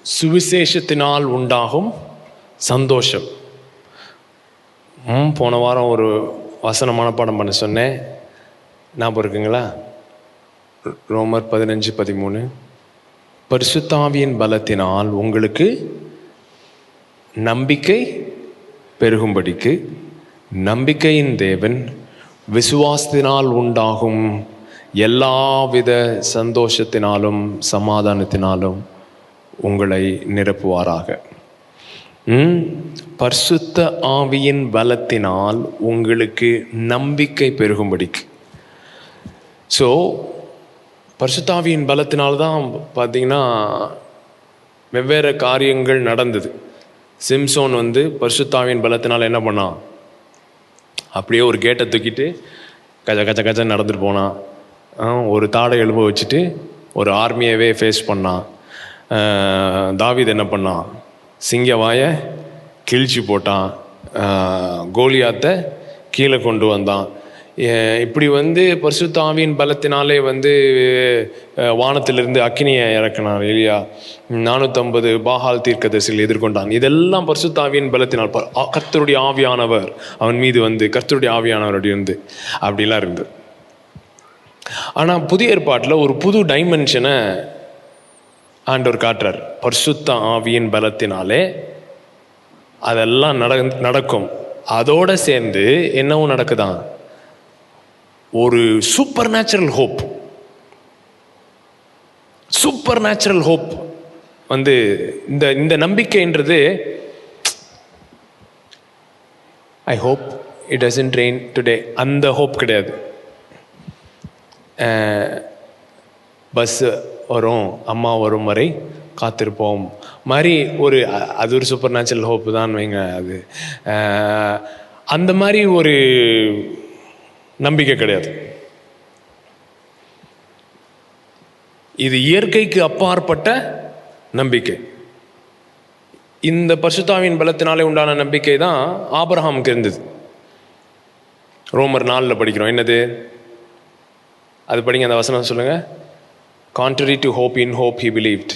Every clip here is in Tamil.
சுவிசேஷத்தினால் உண்டாகும் சந்தோஷம். போன வாரம் ஒரு வசன மனப்பாடம் பண்ண சொன்னேன், ஞாபகம் இருக்குங்களா? ரோமர் 15:13. பரிசுத்தாவியின் பலத்தினால் உங்களுக்கு நம்பிக்கை பெருகும்படிக்கு நம்பிக்கையின் தேவன் விசுவாசத்தினால் உண்டாகும் எல்லாவித சந்தோஷத்தினாலும் சமாதானத்தினாலும் உங்களை நிரப்புவாராக. பரிசுத்த ஆவியின் பலத்தினால் உங்களுக்கு நம்பிக்கை பெருகும்படிக்கு. ஸோ பரிசுத்தாவியின் பலத்தினால்தான் பார்த்தீங்கன்னா வெவ்வேறு காரியங்கள் நடந்தது. சிம்சோன் பரிசுத்தாவியின் பலத்தினால் என்ன பண்ணான்? அப்படியே ஒரு கேட்டை தூக்கிட்டு கச்ச நடந்துட்டு போனான். ஒரு தாடை எழுப வச்சுட்டு ஒரு ஆர்மியவே ஃபேஸ் பண்ணான். தாவீது என்ன பண்ணான்? சிங்கவாயை கிழிச்சு போட்டான், கோலியாத்தை கீழே கொண்டு வந்தான். இப்படி பரிசுத்த ஆவியின் பலத்தினாலே வானத்திலிருந்து அக்கினியை இறக்கினான் எலியா. 450 பாகால் தீர்க்கதரிசிகள் எதிர்கொண்டான். இதெல்லாம் பரிசுத்த ஆவியின் பலத்தினால். கர்த்தருடைய ஆவியானவர் அவன் மீது கர்த்தருடைய ஆவியானவர் அப்படிலாம் இருந்தது. ஆனால் புதிய ஏற்பாட்டில் ஒரு புது டைமென்ஷனை ஆண்டவர் காட்டுறார். பரிசுத்த ஆவியின் பலத்தினாலே அதெல்லாம் நடக்கும். அதோடு சேர்ந்து என்னவும் நடக்குதான்? ஒரு supernatural hope. Supernatural hope இந்த நம்பிக்கைன்றது, I hope it doesn't rain today, அந்த ஹோப் கிடையாது. பஸ் வரும், அம்மா வரும் வரை காத்திருப்போம் மாதிரி அது ஒரு சூப்பர் நேச்சுரல் ஹோப்பு தான் வைங்க. அது அந்த மாதிரி ஒரு நம்பிக்கை கிடையாது. இது இயற்கைக்கு அப்பாற்பட்ட நம்பிக்கை. இந்த பரிசுத்தாவின் பலத்தினாலே உண்டான நம்பிக்கை தான் ஆபிரகாமுக்கு இருந்தது. ரோமர் 4 படிக்கிறோம். என்னது அது? படிங்க, அந்த வசனம் சொல்லுங்க. Contrary to hope, in hope he believed.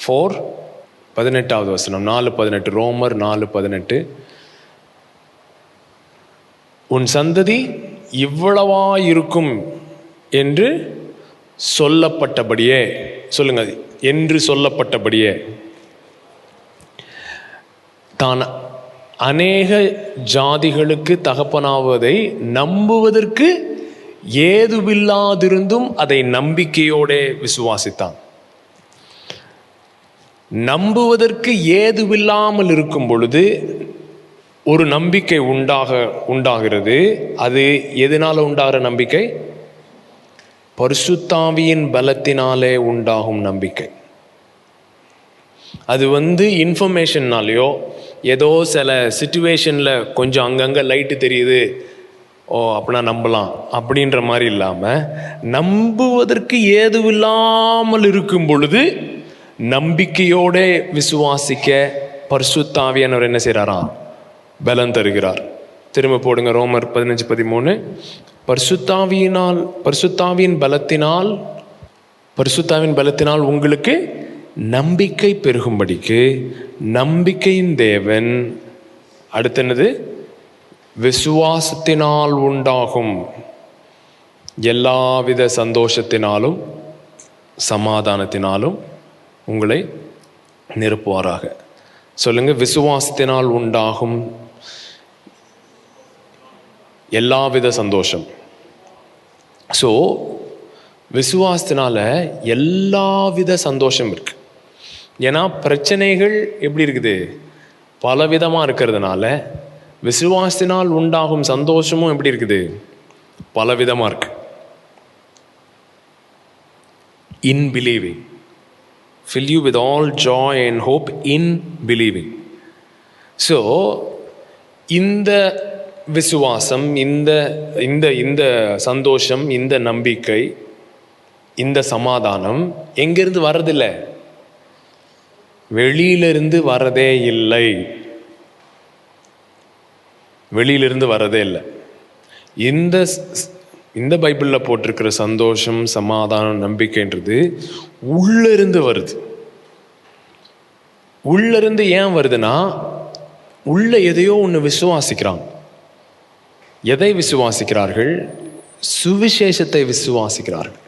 18வது வசனம், 4:18. ரோமர் 4:18. உன் சந்ததி இவ்வளவா இருக்கும் என்று சொல்லப்பட்டபடியே, சொல்லுங்க, என்று சொல்லப்பட்டபடியே தான் அநேக ஜாதிகளுக்கு தகப்பனாவதை நம்புவதற்கு ஏதுவில்லாதிருந்தும் அதை நம்பிக்கையோட விசுவாசித்தான். நம்புவதற்கு ஏதுவில்லாமல் இருக்கும் பொழுது ஒரு நம்பிக்கை உண்டாகிறது. அது எதனால உண்டாகிற நம்பிக்கை? பரிசுத்தாவியின் பலத்தினாலே உண்டாகும் நம்பிக்கை. அது இன்ஃபர்மேஷன்னாலேயோ ஏதோ சில சிச்சுவேஷனில் கொஞ்சம் அங்கங்கே லைட்டு தெரியுது, அப்படின்னா நம்பலாம் அப்படின்ற மாதிரி இல்லாமல், நம்புவதற்கு ஏதுவில்லாமல் இருக்கும் பொழுது நம்பிக்கையோட விசுவாசிக்க பரிசுத்த ஆவியானவர் என்ன செய்கிறாராம்? பலன் தருகிறார். திரும்ப போடுங்க, ரோமர் 15:13. பரிசுத்தாவின் பலத்தினால் உங்களுக்கு நம்பிக்கை பெருகும்படிக்கு நம்பிக்கையின் தேவன், அடுத்து என்னது? விசுவாசத்தினால் உண்டாகும் எல்லாவித சந்தோஷத்தினாலும் சமாதானத்தினாலும் உங்களை நிரப்புவாராக. சொல்லுங்க, விசுவாசத்தினால் உண்டாகும் எல்லாவித சந்தோஷம். ஸோ விசுவாசத்தினால எல்லாவித சந்தோஷம் இருக்கு. ஏன்னா பிரச்சனைகள் எப்படி இருக்குது? பலவிதமாக இருக்கிறதுனால விசுவாசத்தினால் உண்டாகும் சந்தோஷமும் எப்படி இருக்குது? பலவிதமாக இருக்கு. In believing, fill you with all joy and hope in believing. So இந்த விசுவாசம், இந்த இந்த இந்த சந்தோஷம், இந்த நம்பிக்கை, இந்த சமாதானம் எங்கிருந்து வர்றதில்லை? வெளியிலிருந்து வரதே இல்லை. வெளியிலிருந்து வரதே இல்லை. இந்த பைபிளில் போட்டிருக்கிற சந்தோஷம், சமாதானம், நம்பிக்கைன்றது உள்ளிருந்து வருது. உள்ள இருந்து ஏன் வருதுன்னா, உள்ள எதையோ ஒன்று விசுவாசிக்கிறாங்க. எதை விசுவாசிக்கிறார்கள்? சுவிசேஷத்தை விசுவாசிக்கிறார்கள்.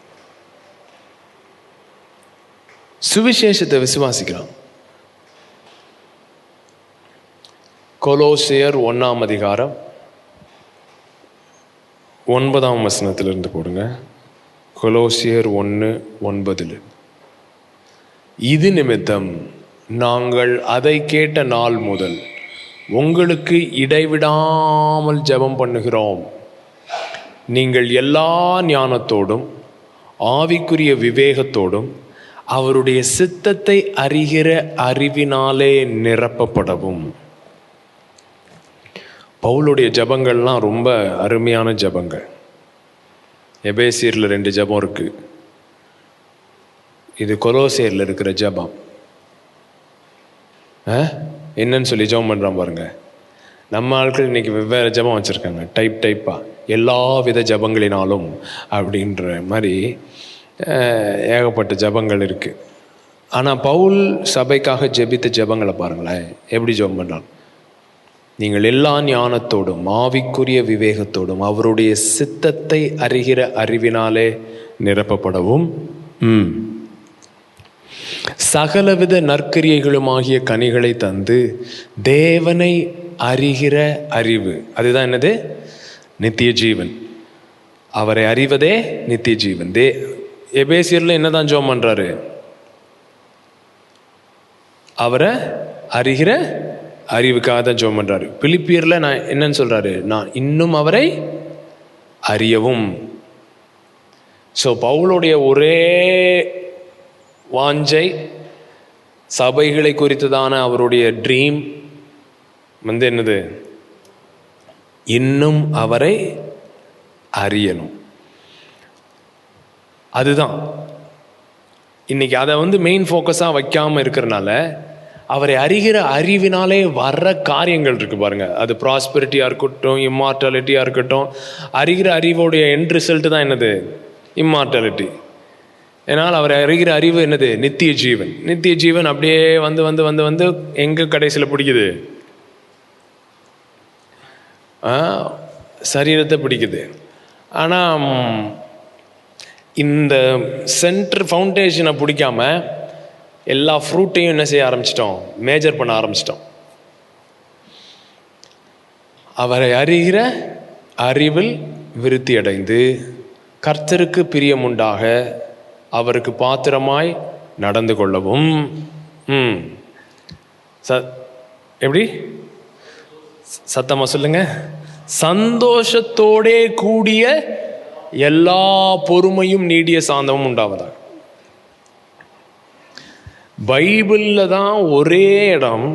சுவிசேஷத்தை விசுவாசிக்கிறாங்க. கொலோசியர் 1 9 போடுங்க. கொலோசியர் 1:9. இது நிமித்தம் நாங்கள் அதை கேட்ட நாள் முதல் உங்களுக்கு இடைவிடாமல் ஜெபம் பண்ணுகிறோம். நீங்கள் எல்லா ஞானத்தோடும் ஆவிக்குரிய விவேகத்தோடும் அவருடைய சித்தத்தை அறிகிற அறிவினாலே நிரப்பப்படவும். பவுலுடைய ஜெபங்கள்லாம் ரொம்ப அருமையான ஜெபங்கள். எபேசியரில் 2 ஜெபம் இருக்கு. இது கொலோசியரில் இருக்கிற ஜெபம். என்னன்னு சொல்லி ஜெபம் பண்ணுறான் பாருங்க. நம்ம ஆட்கள் இன்னைக்கு வெவ்வேறு ஜெபம் வச்சுருக்காங்க, டைப்பாக எல்லா வித ஜெபங்களினாலும் அப்படின்ற மாதிரி ஏகப்பட்ட ஜெபங்கள் இருக்குது. ஆனால் பவுல் சபைக்காக ஜெபித்த ஜெபங்களை பாருங்களேன், எப்படி ஜெபம் பண்ணுறாங்க. நீங்கள் எல்லா ஞானத்தோடும் ஆவிக்குரிய விவேகத்தோடும் அவருடைய சித்தத்தை அறிகிற அறிவினாலே நிரப்பப்படவும், சகலவித நற்கிரியைகளுமாகிய கனிகளை தந்து தேவனை அறிகிற அறிவு, அதுதான் என்னது? நித்திய ஜீவன். அவரை அறிவதே நித்திய ஜீவன். எபேசியர்ல என்னதான் ஜெபம் பண்றாரு? அவரை அறிகிற அறிவுக்காக தான் ஜெபம் பண்றாரு. பிலிப்பியர்ல நான் என்னன்னு சொல்றாரு? நான் இன்னும் அவரை அறியவும். ஸோ பவுலுடைய ஒரே வாஞ்சை, சபைகளை குறித்ததான அவருடைய ட்ரீம் என்னது? இன்னும் அவரை அறியணும். அதுதான் இன்னைக்கு அதை மெயின் ஃபோக்கஸாக வைக்காம இருக்கிறனால, அவரை அறிகிற அறிவினாலே வர்ற காரியங்கள் இருக்கு பாருங்க. அது ப்ராஸ்பெரிட்டியா இருக்கட்டும், இம்மார்டாலிட்டியா இருக்கட்டும். அறிகிற அறிவோடைய எண்ட் ரிசல்ட் தான் என்னது? இம்மார்டாலிட்டி. ஏன்னால் அவரை அறிகிற அறிவு என்னது? நித்திய ஜீவன். நித்திய ஜீவன் அப்படியே வந்து வந்து வந்து வந்து எங்க கடைசியில் பிடிக்குது? சரீரத்தை பிடிக்குது. ஆனால் இந்த சென்டர் ஃபவுண்டேஷனை பிடிக்காம எல்லா ஃப்ரூட்டையும் என்ன செய்ய ஆரம்பிச்சிட்டோம்? மேஜர் பண்ண ஆரம்பிச்சிட்டோம். அவரை அறிகிற அறிவில் விருத்தி அடைந்து கர்த்தருக்கு பிரியமுண்டாக அவருக்கு பாத்திரமாய் நடந்து கொள்ளவும். எப்படி? சத்தமா சொல்லுங்க. சந்தோஷத்தோடே கூடிய எல்லா பொறுமையும் நீடிய சாந்தமும் உண்டாவதாக. பைபிள்ல தான் ஒரே இடம்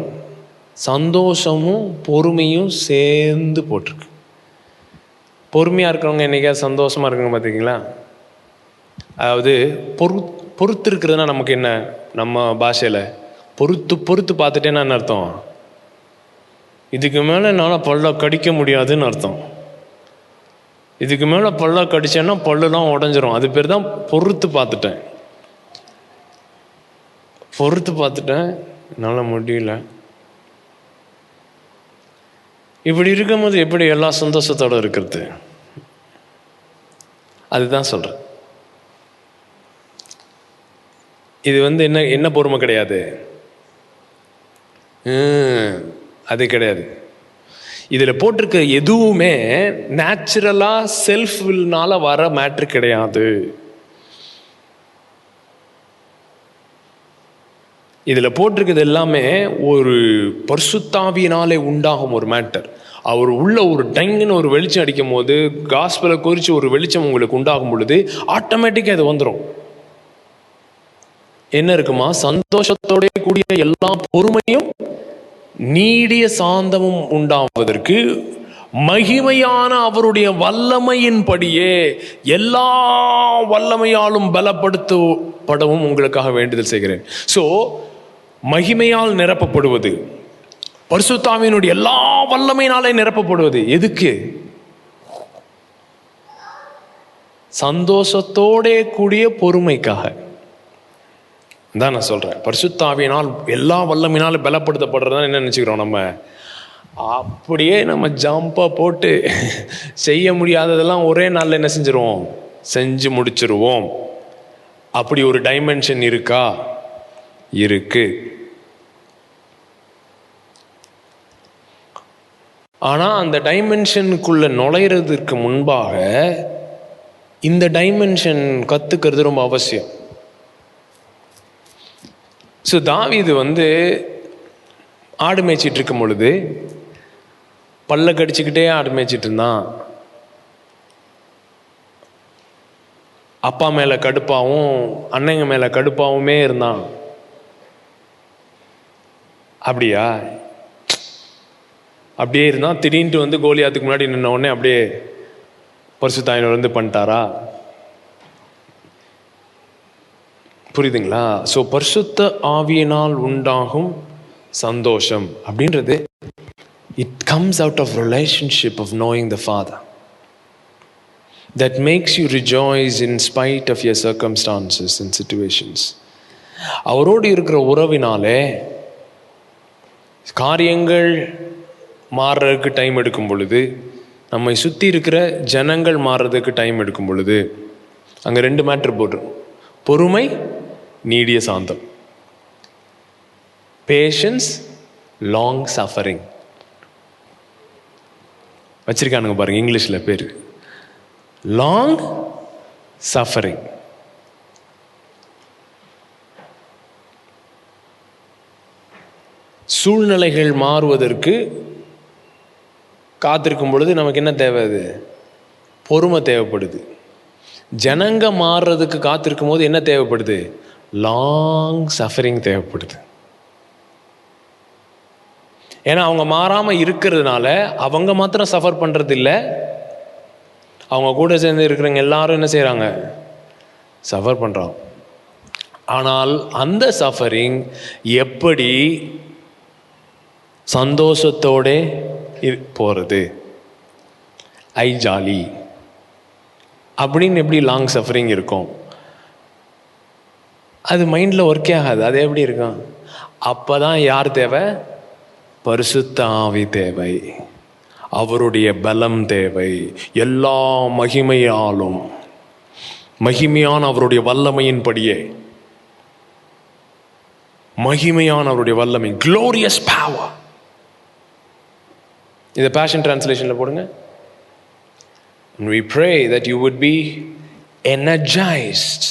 சந்தோஷமும் பொறுமையும் சேர்ந்து போட்டிருக்கு. பொறுமையா இருக்கிறவங்க என்னைக்காவது சந்தோஷமா இருக்காங்க பார்த்தீங்களா? அதாவது பொறுத்து இருக்கிறதுனா நமக்கு என்ன? நம்ம பாஷையில பொறுத்து பார்த்துட்டேன்னா என்ன அர்த்தம்? இதுக்கு மேலே என்னால் பல்ல கடிக்க முடியாதுன்னு அர்த்தம். இதுக்கு மேலே பல்ல கடிச்சேன்னா பல்லுலாம் உடஞ்சிரும். அது பேர் தான் பொறுத்து பார்த்துட்டேன். என்னால் முடியல. இப்படி இருக்கும்போது எப்படி எல்லா சந்தோஷத்தோடு இருக்கிறது? அதுதான் சொல்கிறேன். இது என்ன பொறுமை கிடையாது. அது கிடையாது. இதில் போட்டிருக்க எதுவுமே நேச்சுரலாக செல்ஃப் வில்னால வர மேட்ரு கிடையாது. இதில் போட்டிருக்கிறது எல்லாமே ஒரு பரிசுத்தாவியினாலே உண்டாகும் ஒரு மேட்டர். அவர் உள்ள ஒரு டங்குன்னு ஒரு வெளிச்சம் அடிக்கும் போது, காஸ்பலை குறித்து ஒரு வெளிச்சம் உங்களுக்கு உண்டாகும் பொழுது ஆட்டோமேட்டிக்காக இது வந்துடும். என்ன இருக்குமா? சந்தோஷத்தோட கூடிய எல்லா பொறுமையும் நீடிய சாந்தமும் உண்டாவதற்கு மகிமையான அவருடைய வல்லமையின்படியே எல்லா வல்லமையாலும் பலப்படுத்தப்படவும் உங்களுக்காக வேண்டுதல் செய்கிறேன். ஸோ மகிமையால் நிரப்பப்படுவது, பரிசுத்தாவினுடைய எல்லா வல்லமையினாலே நிரப்பப்படுவது எதுக்கு? சந்தோஷத்தோட கூடிய பொறுமைக்காக. தான் நான் சொல்கிறேன். பரிசுத்த ஆவியினால் எல்லா வல்லமையினாலும் பலப்படுத்தப்படுறதுதான் என்ன நினச்சிக்கிறோம் நம்ம. அப்படியே நம்ம ஜம்பாக போட்டு செய்ய முடியாததெல்லாம் ஒரே நாளில் என்ன செஞ்சிருவோம், செஞ்சு முடிச்சிருவோம். அப்படி ஒரு டைமென்ஷன் இருக்கா? இருக்கு. ஆனால் அந்த டைமென்ஷனுக்குள்ள நுழையிறதுக்கு முன்பாக இந்த டைமென்ஷன் கற்றுக்கிறது ரொம்ப அவசியம். ஸோ தாவீது ஆடு மேய்ச்சிட்டு இருக்கும் பொழுது பல்ல கடிச்சுக்கிட்டே ஆடு மேய்ச்சிட்டு இருந்தான். அப்பா மேலே கடுப்பாகவும் அண்ணங்க மேலே கடுப்பாகவுமே இருந்தான். அப்படியா? அப்படியே இருந்தான். திடீர்னு கோலியாத்துக்கு முன்னாடி நின்ன உடனே அப்படியே பரிசுத்தாவியானவர் பண்ணிட்டாரா? புரியுதுங்களா? ஸோ பரிசுத்த ஆவியினால் உண்டாகும் சந்தோஷம் அப்படின்றது it comes out of relationship of knowing the father that makes you rejoice in spite of your circumstances and situations. அவரோடு இருக்கிற உறவினாலே காரியங்கள் மாறுறதுக்கு டைம் எடுக்கும் பொழுது, நம்மை சுற்றி இருக்கிற ஜனங்கள் மாறுறதுக்கு டைம் எடுக்கும் பொழுது, அங்கே 2 மேட்ரு போடுறோம். பொறுமை, நீடிய சாந்தம். Patience, long suffering. வச்சிருக்கானுங்க பாருங்க இங்கிலீஷில் பேர். Long suffering. சூழ்நிலைகள் மாறுவதற்கு காத்திருக்கும் பொழுது நமக்கு என்ன தேவை? அது பொறுமை தேவைப்படுது. ஜனங்க மாறுறதுக்கு காத்திருக்கும் போது என்ன தேவைப்படுது? லாங் சஃபரிங் தேவைப்படுது. ஏன்னா அவங்க மாறாமல் இருக்கிறதுனால அவங்க மாத்திரம் சஃபர் பண்ணுறது இல்லை, அவங்க கூட சேர்ந்து இருக்கிறவங்க எல்லாரும் என்ன செய்கிறாங்க? சஃபர் பண்ணுறாங்க. ஆனால் அந்த சஃபரிங் எப்படி சந்தோஷத்தோட போகிறது, ஐ ஜாலி அப்படின்னு எப்படி லாங் சஃபரிங் இருக்கும்? அது மைண்டில் ஒர்க்கே ஆகாது. அது எப்படி இருக்கும்? அப்போ தான் யார் தேவை? பரிசுத்த ஆவி தேவை, அவருடைய பலம் தேவை. எல்லா மகிமையாலும், மகிமையான அவருடைய வல்லமையின்படியே, மகிமையான அவருடைய வல்லமை, glorious power. இதை பேஷன் டிரான்ஸ்லேஷனில் போடுங்க. And we pray that you would be energized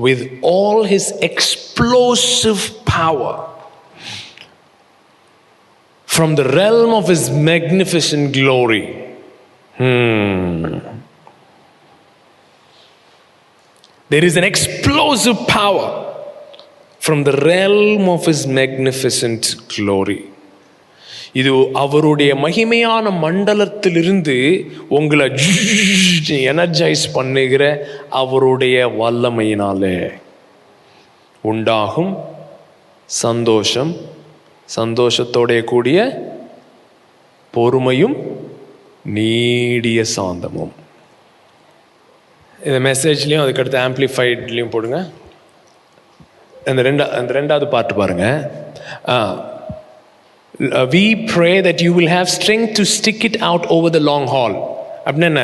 with all his explosive power from the realm of his magnificent glory. There is an explosive power from the realm of his magnificent glory. இது அவருடைய மகிமையான மண்டலத்திலிருந்து உங்களை எனர்ஜைஸ் பண்ணுகிற அவருடைய வல்லமையினாலே உண்டாகும் சந்தோஷம், சந்தோஷத்தோடைய கூடிய பொறுமையும் நீடிய சாந்தமும். இந்த மெசேஜ்லையும் அதுக்கடுத்து ஆம்பிளிஃபைட்லையும் போடுங்க. அந்த ரெண்டாவது பாட்டு பாருங்க. We pray that you will have strength to stick it out over the long haul. அப்படின்னா என்ன?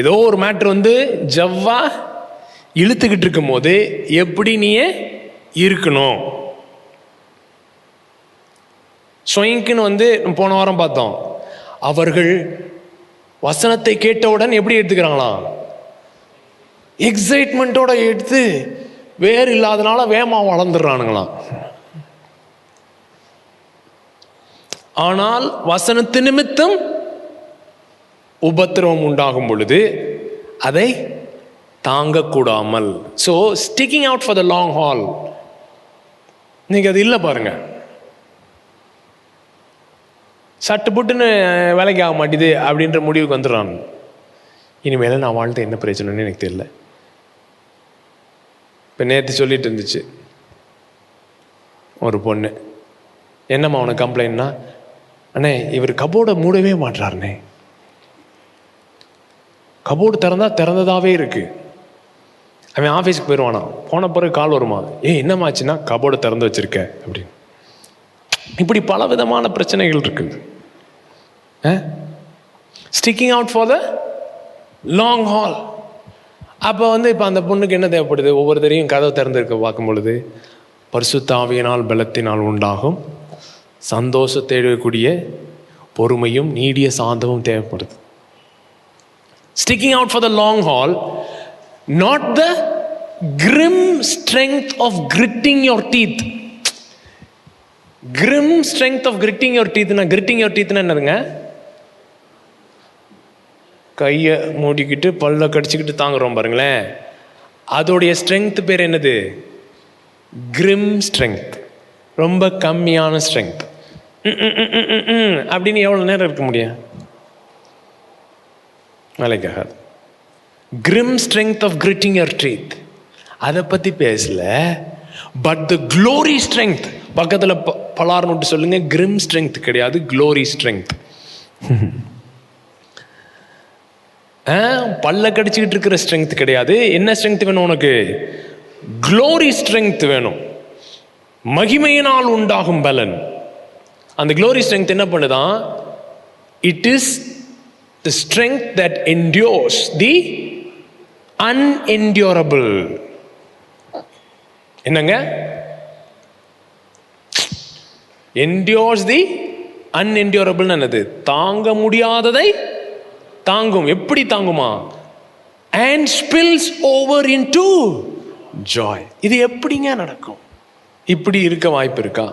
ஏதோ ஒரு மேட்ரு ஜவ்வா இழுத்துக்கிட்டு இருக்கும் போது எப்படி நீயே இருக்கணும். ஸ்வயிங்க்குன்னு போன வாரம் பார்த்தோம். அவர்கள் வசனத்தை கேட்டவுடன் எப்படி எடுத்துக்கிறாங்களாம்? எக்ஸைட்மெண்ட்டோட எடுத்து வேறு இல்லாதனால வேகமா வளர்ந்துடுறானுங்களாம். ஆனால் வசனத்து நிமித்தம் உபத்திரவம் உண்டாகும் பொழுது அதை தாங்கக்கூடாமல், so sticking out for the long haul. நீங்க அது இல்லை பாருங்க, சட்டு புட்டுன்னு வேலைக்கு ஆக மாட்டேது அப்படின்ற முடிவுக்கு வந்துடுறான். இனிமேல் நான் வாழ்ந்த என்ன பிரச்சனைன்னு எனக்கு தெரியல. இப்போ நேற்று சொல்லிட்டு இருந்துச்சு ஒரு பொண்ணு, என்னம்மா அவனுக்கு கம்ப்ளைண்ட்னா, அண்ணே இவர் கபோர்டை மூடவே மாட்டாருண்ணே, கபோர்டு திறந்தா திறந்ததாவே இருக்கு, அவன் ஆஃபீஸுக்கு போயிடுவானா, போன பிறகு கால் வருமா, என்னமாச்சுன்னா கபோர்டை திறந்து வச்சிருக்க அப்படின்னு. இப்படி பல விதமான பிரச்சனைகள் இருக்குது. Sticking out for the long hall. அப்போ இப்போ அந்த பொண்ணுக்கு என்ன தேவைப்படுது? ஒவ்வொருத்தரையும் கதவை திறந்திருக்க பார்க்கும் பொழுது பரிசுத்த ஆவியினால் பலத்தினால் உண்டாகும் சந்தோஷத்தை எழுதக்கூடிய பொறுமையும் நீடிய சாந்தமும் தேவைப்படுது. Sticking out for the long haul, not the grim strength of gritting your teeth. Grim strength of gritting your டீத்னா, கிரிட்டிங் யோர் டீத்னா என்னதுங்க? கையை மூடிக்கிட்டு பல்ல கடிச்சிக்கிட்டு தாங்குறோம் பாருங்களேன், அதோடைய ஸ்ட்ரென்த் பேர் என்னது? Grim strength. ரொம்ப கம்மியான ஸ்ட்ரென்த். அப்படின்னு எவ்வளோ நேரம் இருக்க முடியும்? வேலைக்காகாது. Grim strength of gritting your teeth, அதை பற்றி பேசல. பட் த க்ளோரி ஸ்ட்ரென்த், பக்கத்தில் பலார்னு சொல்லுங்க, கிரிம் ஸ்ட்ரென்த் கிடையாது, க்ளோரி ஸ்ட்ரென்த். பல்ல கடிச்சுக்கிட்டு இருக்கிற ஸ்ட்ரென்த் கிடையாது. என்ன ஸ்ட்ரென்த் வேணும் உனக்கு? க்ளோரி ஸ்ட்ரென்த் வேணும். மகிமையினால் உண்டாகும் பலன். அந்த க்ளோரி ஸ்ட்ரென்த் என்ன பண்ணுதான்? It is the strength that endures the unendurable. என்னங்க? என்டியூர்ஸ் தி அன்என்டியூரபிள் என்னது? தாங்க முடியாததை தாங்கும். எப்படி தாங்குமா? and spills over into joy. இது எப்படிங்க நடக்கும்? இப்படி இருக்க வாய்ப்பு இருக்கா?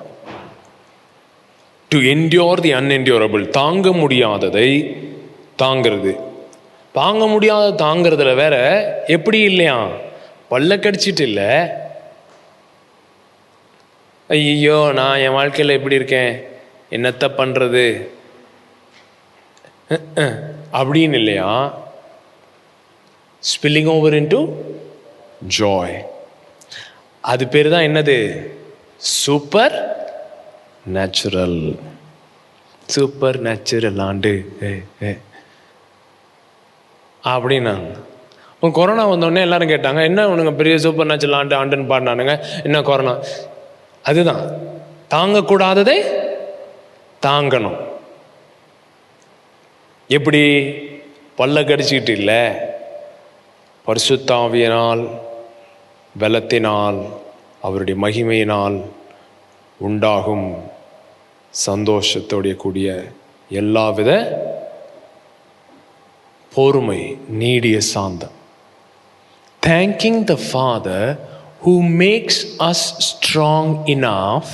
to endure the unendurable, தாங்க முடியாததை தாங்கிறது. தாங்க முடியாத தாங்கிறதுல வேற எப்படி இல்லையா? பல்ல கடிச்சிட்டு இல்ல, ஐயோ நான் என் வாழ்க்கையில் எப்படி இருக்கேன், என்னத்த பண்றது அப்படின்னு இல்லையா? Spilling over into Joy. அது பேர் தான் என்னது? Super natural. சூப்பர் நேச்சுரல் ஆண்டு அப்படின்னாங்க. கொரோனா வந்தோடனே எல்லாரும் கேட்டாங்க, என்ன உனக்கு பெரிய சூப்பர் நேச்சுரல் ஆண்டுன்னு பாடினானுங்க, என்ன கொரோனா? அதுதான், தாங்கக்கூடாததை தாங்கணும். எப்படி? பல்ல கடிச்சிக்கிட்டு இல்லை, பரிசுத்த ஆவியினால் பலத்தினால் அவருடைய மகிமையினால் உண்டாகும் சந்தோஷத்தோடைய கூடிய எல்லாவித பொறுமை, நீடிய சாந்தம். Thanking the father who makes us strong enough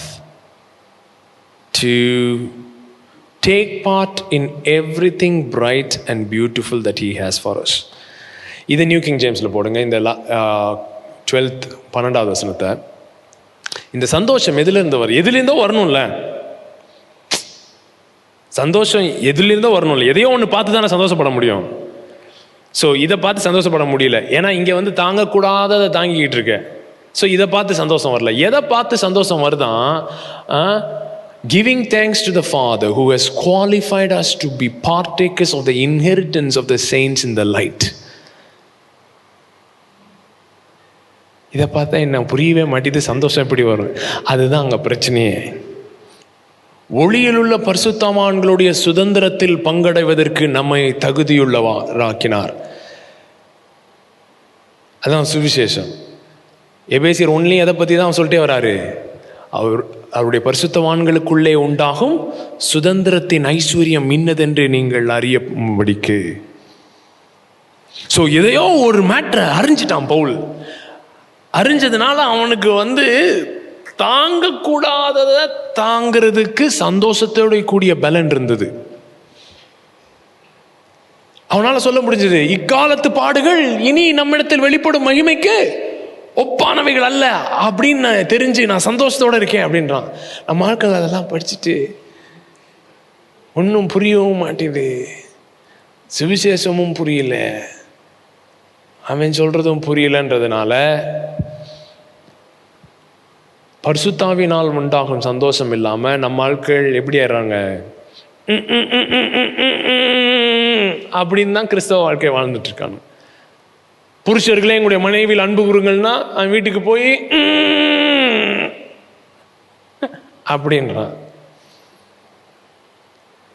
to take part in everything bright and beautiful that he has for us. இது நியூ கிங் ஜேம்ஸில் போடுங்க, இந்த 12th 12வது வசனத்தை. இந்த சந்தோஷம் எதுலேருந்து வரும்? எதுலேருந்தோ வரணும்ல. சந்தோஷம் எதுலேருந்தோ வரணும்ல. எதையோ ஒன்று பார்த்து தானே சந்தோஷப்பட முடியும். ஸோ இதை பார்த்து சந்தோஷப்பட முடியல, ஏன்னா இங்கே தாங்கக்கூடாததை தாங்கிக்கிட்டு இருக்க. ஸோ இதை பார்த்து சந்தோஷம் வரல. எதை பார்த்து சந்தோஷம் வருதான்? Giving thanks to the Father who has qualified us to be partakers of the inheritance of the saints in the light. இதை பார்த்தா என்ன புரியவே மாட்டேது, சந்தோஷம் எப்படி வரும்? அதுதான் அங்கே பிரச்சனையே. ஒளியில் உள்ள பரிசுத்தவான்களுடைய சுதந்திரத்தில் பங்கடைவதற்கு நம்மை தகுதியுள்ளவராக்கினார். அதான் சுவிசேஷம். எபேசியர் 1 அதை பற்றி தான் சொல்லிட்டே வராரு. அவருடைய பரிசுத்தவான்களுக்குள்ளே உண்டாகும் சுதந்திரத்தின் ஐஸ்வர்யம் இன்னதென்று நீங்கள் அறியும்படிக்கு. ஸோ எதையோ ஒரு மேட்டரை அறிஞ்சிட்டான் பவுல். அறிஞ்சதுனால அவனுக்கு தாங்கக்கூடாததை தாங்கிறதுக்கு சந்தோஷத்தோட கூடிய பலன் இருந்தது. அவனால சொல்ல முடிஞ்சது, இக்காலத்து பாடுகள் இனி நம்மிடத்தில் வெளிப்படும் மகிமைக்கு ஒப்பானவைகள் அல்ல அப்படின்னு தெரிஞ்சு நான் சந்தோஷத்தோடு இருக்கேன் அப்படின்றான். நம்ம ஆட்கள் அதெல்லாம் படிச்சுட்டு ஒன்றும் புரியவும் மாட்டேது, சுவிசேஷமும் புரியல, அவன் சொல்றதும் புரியலன்றதுனால பரிசுத்தாவினால் உண்டாகும் சந்தோஷம் இல்லாம நம்ம ஆட்கள் எப்படி ஆயிடுறாங்க? அப்படின்னு தான் கிறிஸ்தவ வாழ்க்கை வாழ்ந்துட்டு இருக்காங்க. புருஷர்களே எங்களுடைய மனைவியில் அன்பு கூறுங்கள்னா அவன் வீட்டுக்கு போய் அப்படின்றான்.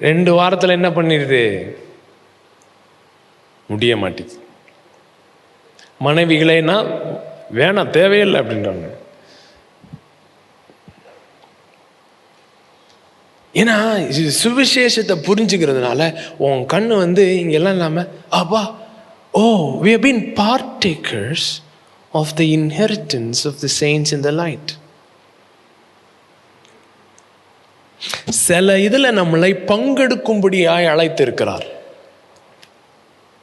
2 வாரத்தில் என்ன பண்ணிடுது? முடிய மாட்டேது. மனைவிகளேனா வேணாம், தேவையில்லை அப்படின்றாங்க. ஏன்னா சுவிசேஷத்தை புரிஞ்சுக்கிறதுனால உன் கண்ணு இங்கெல்லாம் இல்லாம அப்பா, we have been partakers of the inheritance of the saints in the light. சில இதுல நம்மளை பங்கெடுக்கும்படியாய் அழைத்திருக்கிறார்.